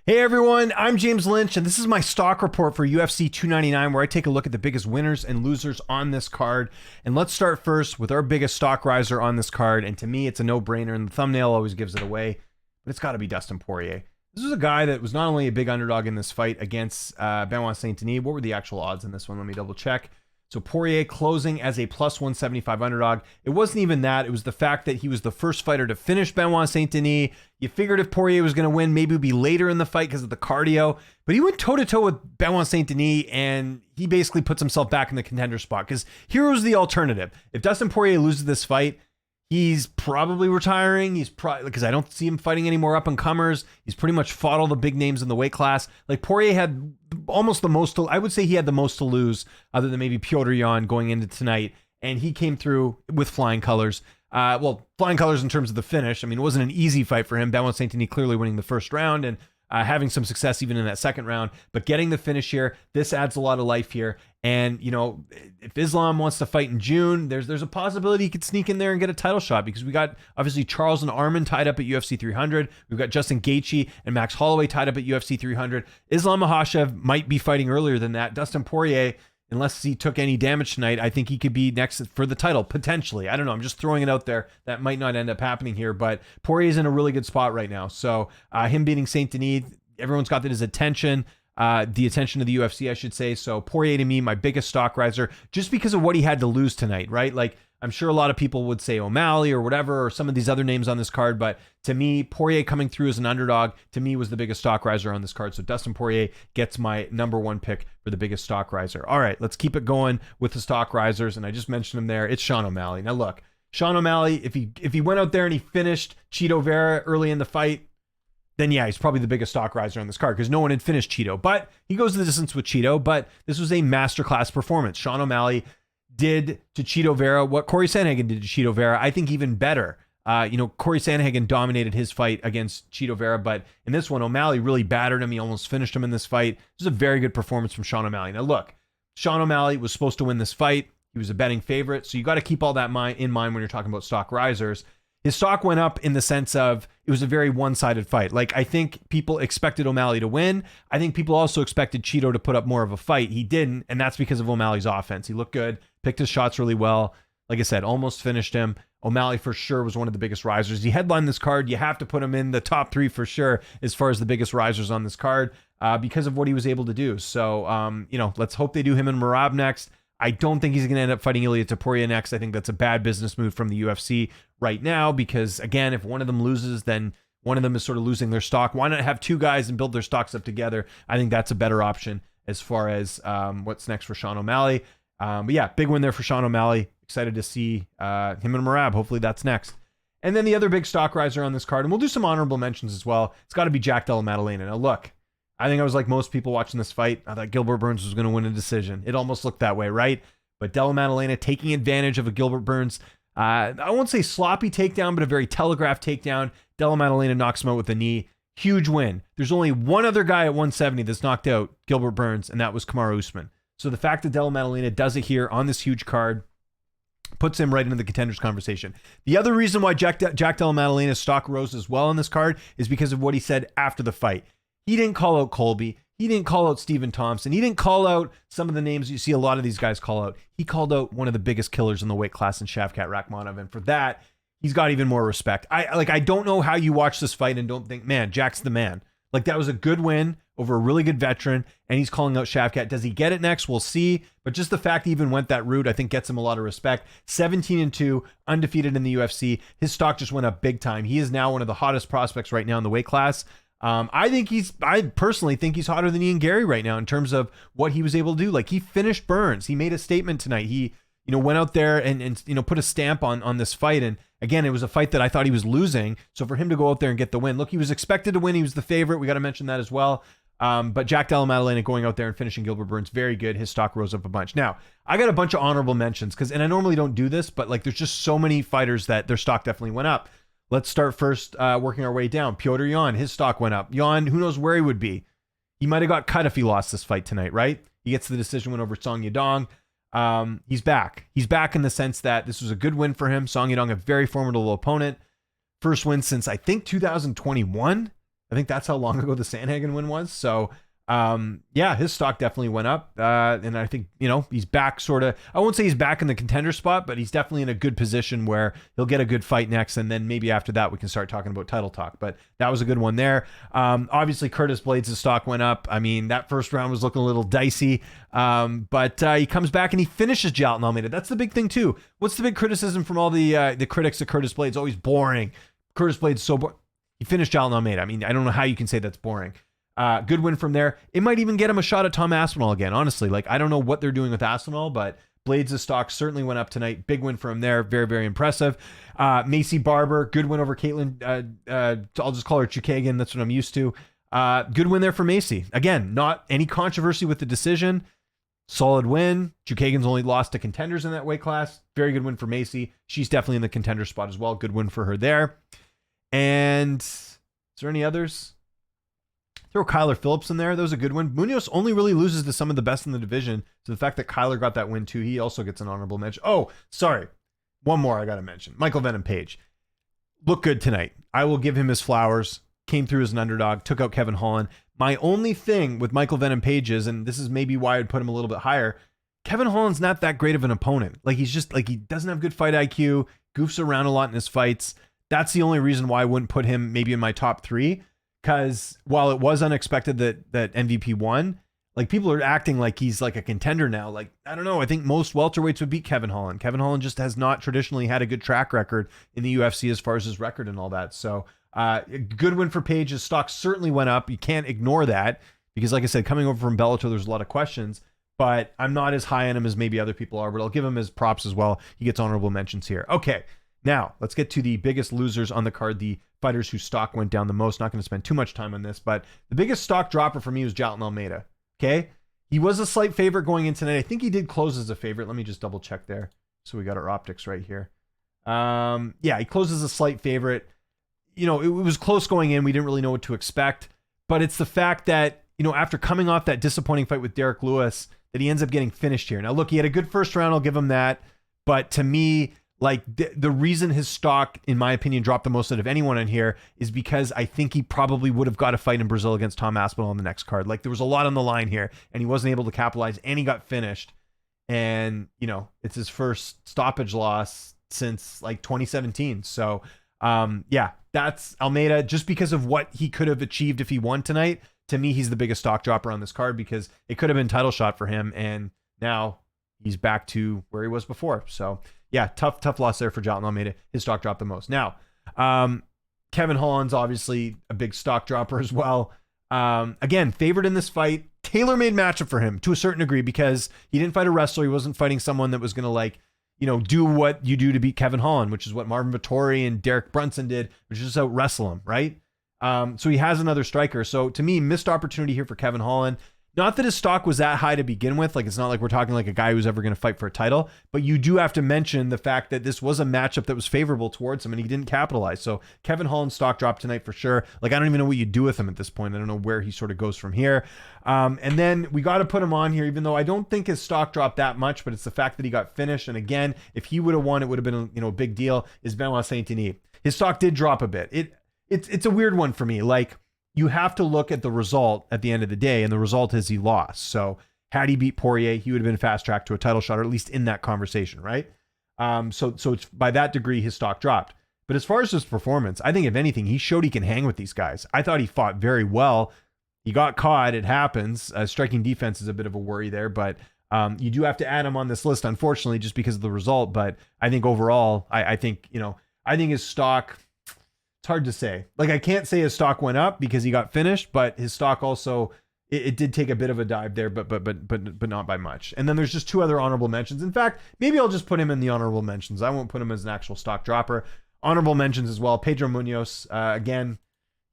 Hey everyone, I'm James Lynch, and this is my stock report for UFC 299, where I take a look at the biggest winners and losers on this card. And let's start first with our biggest stock riser on this card. And to me, it's a no-brainer, and the thumbnail always gives it away, but it's got to be Dustin Poirier. This is a guy that was not only a big underdog in this fight against Benoit Saint-Denis. What were the actual odds in this one? Let me double check. So Poirier closing as a plus 175 underdog. It wasn't even that. It was the fact that he was the first fighter to finish Benoit Saint-Denis. You figured if Poirier was going to win, maybe it would be later in the fight because of the cardio. But he went toe-to-toe with Benoit Saint-Denis, and he basically puts himself back in the contender spot. Because here was the alternative. If Dustin Poirier loses this fight, he's probably retiring. He's probably, because I don't see him fighting any more up-and-comers. He's pretty much fought all the big names in the weight class. Like, Poirier had almost the most to, I would say he had the most to lose, other than maybe Petr Yan going into tonight. And he came through with flying colors. Flying colors in terms of the finish. I mean, it wasn't an easy fight for him. Benoit Saint-Denis clearly winning the first round and having some success even in that second round. But getting the finish here, this adds a lot of life here. And, you know, if Islam wants to fight in June, there's a possibility he could sneak in there and get a title shot, because we got, obviously, Charles and Arman tied up at UFC 300. We've got Justin Gaethje and Max Holloway tied up at UFC 300. Islam Makhachev might be fighting earlier than that. Dustin Poirier, unless he took any damage tonight, I think he could be next for the title, potentially. I don't know. I'm just throwing it out there. That might not end up happening here, but Poirier's in a really good spot right now. So him beating Saint-Denis, everyone's got his attention. The attention of the UFC, I should say. So Poirier, to me, my biggest stock riser, just because of what he had to lose tonight, right? Like, I'm sure a lot of people would say O'Malley or whatever, or some of these other names on this card, but to me, Poirier coming through as an underdog, to me, was the biggest stock riser on this card. So Dustin Poirier gets my number one pick for the biggest stock riser. All right, let's keep it going with the stock risers, and I just mentioned him there. It's Sean O'Malley. Now look, Sean O'Malley, if he went out there and he finished Chito Vera early in the fight, then yeah, he's probably the biggest stock riser on this card, because no one had finished Chito. But he goes the distance with Chito, but this was a masterclass performance. Sean O'Malley did to Chito Vera what Corey Sandhagen did to Chito Vera, I think even better. Corey Sandhagen dominated his fight against Chito Vera, but in this one, O'Malley really battered him. He almost finished him in this fight. This is a very good performance from Sean O'Malley. Now look, Sean O'Malley was supposed to win this fight. He was a betting favorite, so you got to keep all that in mind when you're talking about stock risers. His stock went up in the sense of it was a very one-sided fight. Like, I think people expected O'Malley to win. I think people also expected Chito to put up more of a fight. He didn't, and that's because of O'Malley's offense. He looked good, picked his shots really well. Like I said, almost finished him. O'Malley for sure was one of the biggest risers. He headlined this card. You have to put him in the top three for sure as far as the biggest risers on this card because of what he was able to do. So, let's hope they do him and Merab next. I don't think he's going to end up fighting Ilia Topuria next. I think that's a bad business move from the UFC right now, because, again, if one of them loses, then one of them is sort of losing their stock. Why not have two guys and build their stocks up together? I think that's a better option as far as what's next for Sean O'Malley. But yeah, big win there for Sean O'Malley. Excited to see him and Merab. Hopefully that's next. And then the other big stock riser on this card, and we'll do some honorable mentions as well, it's got to be Jack Della Maddalena. Now look, I think I was like most people watching this fight. I thought Gilbert Burns was going to win a decision. It almost looked that way, right? But Della Maddalena taking advantage of a Gilbert Burns, I won't say sloppy takedown, but a very telegraphed takedown. Della Maddalena knocks him out with a knee. Huge win. There's only one other guy at 170 that's knocked out Gilbert Burns, and that was Kamaru Usman. So the fact that Della Maddalena does it here on this huge card puts him right into the contenders conversation. The other reason why Jack Della Maddalena's stock rose as well on this card is because of what he said after the fight. He didn't call out Colby. He didn't call out Stephen Thompson. He didn't call out some of the names you see a lot of these guys call out. He called out one of the biggest killers in the weight class in Shavkat Rakhmonov. And for that, he's got even more respect. I don't know how you watch this fight and don't think, man, Jack's the man. Like, that was a good win over a really good veteran, and he's calling out Shavkat. Does he get it next? We'll see. But just the fact he even went that route, I think gets him a lot of respect. 17-2, undefeated in the UFC. His stock just went up big time. He is now one of the hottest prospects right now in the weight class. I personally think he's hotter than Ian Gary right now in terms of what he was able to do. Like, he finished Burns. He made a statement tonight. He, went out there and put a stamp on this fight. And again, it was a fight that I thought he was losing. So for him to go out there and get the win, look, he was expected to win. He was the favorite. We got to mention that as well. But Jack Della Maddalena going out there and finishing Gilbert Burns, very good. His stock rose up a bunch. Now, I got a bunch of honorable mentions and I normally don't do this, but like, there's just so many fighters that their stock definitely went up. Let's start first working our way down. Petr Yan, his stock went up. Yan, who knows where he would be? He might have got cut if he lost this fight tonight, right? He gets the decision win over Song Yadong. He's back. He's back in the sense that this was a good win for him. Song Yadong, a very formidable opponent. First win since, I think, 2021. I think that's how long ago the Sandhagen win was. So yeah, his stock definitely went up. And I think, he's back sort of, I won't say he's back in the contender spot, but he's definitely in a good position where he'll get a good fight next. And then maybe after that, we can start talking about title talk, but that was a good one there. Obviously Curtis Blades' stock went up. I mean, that first round was looking a little dicey. But he comes back and he finishes Jailton Almeida. That's the big thing too. What's the big criticism from all the critics of Curtis Blades? Always boring. Curtis Blades so boring. He finished Jailton Almeida. I mean, I don't know how you can say that's boring. Good win from there. It might even get him a shot at Tom Aspinall again, honestly. Like, I don't know what they're doing with Aspinall, but Blades' stock certainly went up tonight. Big win for him there. Very, very impressive. Macy Barber, good win over Caitlin. I'll just call her Chukagan. That's what I'm used to. Good win there for Macy. Again, not any controversy with the decision. Solid win. Chukagan's only lost to contenders in that weight class. Very good win for Macy. She's definitely in the contender spot as well. Good win for her there. And is there any others? Throw Kyler Phillips in there. That was a good one. Munoz only really loses to some of the best in the division. So the fact that Kyler got that win too, he also gets an honorable mention. Oh, sorry. One more I got to mention. Michael Venom Page. Looked good tonight. I will give him his flowers. Came through as an underdog. Took out Kevin Holland. My only thing with Michael Venom Page is, and this is maybe why I'd put him a little bit higher, Kevin Holland's not that great of an opponent. Like, he's just, like, he doesn't have good fight IQ. Goofs around a lot in his fights. That's the only reason why I wouldn't put him maybe in my top 3. Because while it was unexpected that MVP won, like, people are acting like he's like a contender now. Like, I don't know. I think most welterweights would beat Kevin Holland. Kevin Holland just has not traditionally had a good track record in the UFC as far as his record and all that. So good win for Page. His stock certainly went up. You can't ignore that because, like I said, coming over from Bellator, there's a lot of questions. But I'm not as high on him as maybe other people are. But I'll give him his props as well. He gets honorable mentions here. Okay. Now, let's get to the biggest losers on the card, the fighters whose stock went down the most. Not going to spend too much time on this, but the biggest stock dropper for me was Jailton Almeida. Okay? He was a slight favorite going in tonight. I think he did close as a favorite. Let me just double check there. So we got our optics right here. Yeah, he closes a slight favorite. It was close going in. We didn't really know what to expect, but it's the fact that, after coming off that disappointing fight with Derek Lewis, that he ends up getting finished here. Now, look, he had a good first round. I'll give him that. But to me, like, the reason his stock, in my opinion, dropped the most out of anyone in here is because I think he probably would have got a fight in Brazil against Tom Aspinall on the next card. Like, there was a lot on the line here, and he wasn't able to capitalize, and he got finished. And, it's his first stoppage loss since, like, 2017. So, yeah, that's Almeida. Just because of what he could have achieved if he won tonight, to me, he's the biggest stock dropper on this card because it could have been title shot for him, and now he's back to where he was before. So, yeah, tough loss there for Jailton Almeida. His stock dropped the most. Now, Kevin Holland's obviously a big stock dropper as well. Again, favored in this fight. Tailor-made matchup for him to a certain degree because he didn't fight a wrestler. He wasn't fighting someone that was going to, like, do what you do to beat Kevin Holland, which is what Marvin Vettori and Derek Brunson did, which is just out wrestle him, right? So he has another striker. So to me, missed opportunity here for Kevin Holland. Not that his stock was that high to begin with. Like, it's not like we're talking like a guy who's ever going to fight for a title, but you do have to mention the fact that this was a matchup that was favorable towards him and he didn't capitalize. So Kevin Holland's stock dropped tonight for sure. Like, I don't even know what you do with him at this point. I don't know where he sort of goes from here. And then we got to put him on here, even though I don't think his stock dropped that much, but it's the fact that he got finished. And again, if he would have won, it would have been, a big deal, is Benoit Saint-Denis. His stock did drop a bit. It's a weird one for me. Like, you have to look at the result at the end of the day, and the result is he lost. So had he beat Poirier, he would have been fast tracked to a title shot, or at least in that conversation, right? So it's by that degree his stock dropped. But as far as his performance, I think if anything, he showed he can hang with these guys. I thought he fought very well. He got caught. It happens. Striking defense is a bit of a worry there, but you do have to add him on this list, unfortunately, just because of the result. But I think overall, I think his stock, it's hard to say. Like, I can't say his stock went up because he got finished, but his stock also, it did take a bit of a dive there, but not by much. And then there's just 2 other honorable mentions. In fact, maybe I'll just put him in the honorable mentions. I won't put him as an actual stock dropper. Honorable mentions as well. Pedro Munoz, again,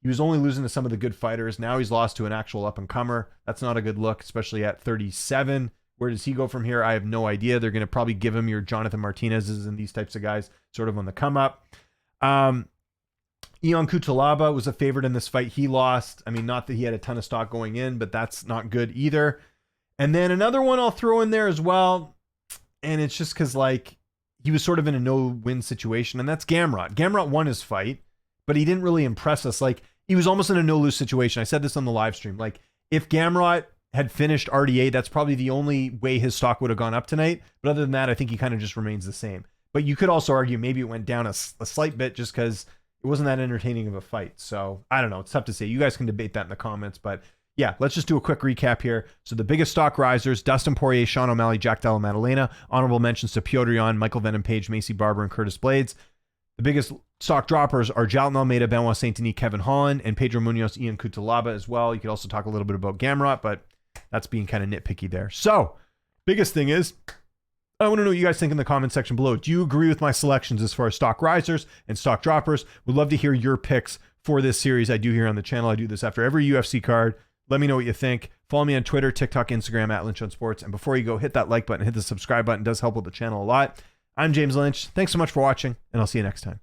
he was only losing to some of the good fighters. Now he's lost to an actual up-and-comer. That's not a good look, especially at 37. Where does he go from here? I have no idea. They're going to probably give him your Jonathan Martinez's and these types of guys sort of on the come-up. Ion Cutelaba was a favorite in this fight. He lost. I mean, not that he had a ton of stock going in, but that's not good either. And then another one I'll throw in there as well, and it's just because, like, he was sort of in a no-win situation, and that's Gamrot. Gamrot won his fight, but he didn't really impress us. Like, he was almost in a no-lose situation. I said this on the live stream. Like, if Gamrot had finished RDA, that's probably the only way his stock would have gone up tonight. But other than that, I think he kind of just remains the same. But you could also argue maybe it went down a slight bit just because it wasn't that entertaining of a fight. So I don't know. It's tough to say. You guys can debate that in the comments. But yeah, let's just do a quick recap here. So the biggest stock risers: Dustin Poirier, Sean O'Malley, Jack Della, Maddalena. Honorable mentions to Piotr Jan, Michael Venom Page, Macy Barber, and Curtis Blades. The biggest stock droppers are Jalton Almeida, Benoit Saint-Denis, Kevin Holland, and Pedro Munoz, Ian Cutelaba as well. You could also talk a little bit about Gamrot, but that's being kind of nitpicky there. So biggest thing is, I want to know what you guys think in the comment section below. Do you agree with my selections as far as stock risers and stock droppers? Would love to hear your picks for this series I do here on the channel. I do this after every UFC card. Let me know what you think. Follow me on Twitter, TikTok, Instagram @LynchOnSports. And before you go, hit that like button, hit the subscribe button. It does help with the channel a lot. I'm James Lynch. Thanks so much for watching, and I'll see you next time.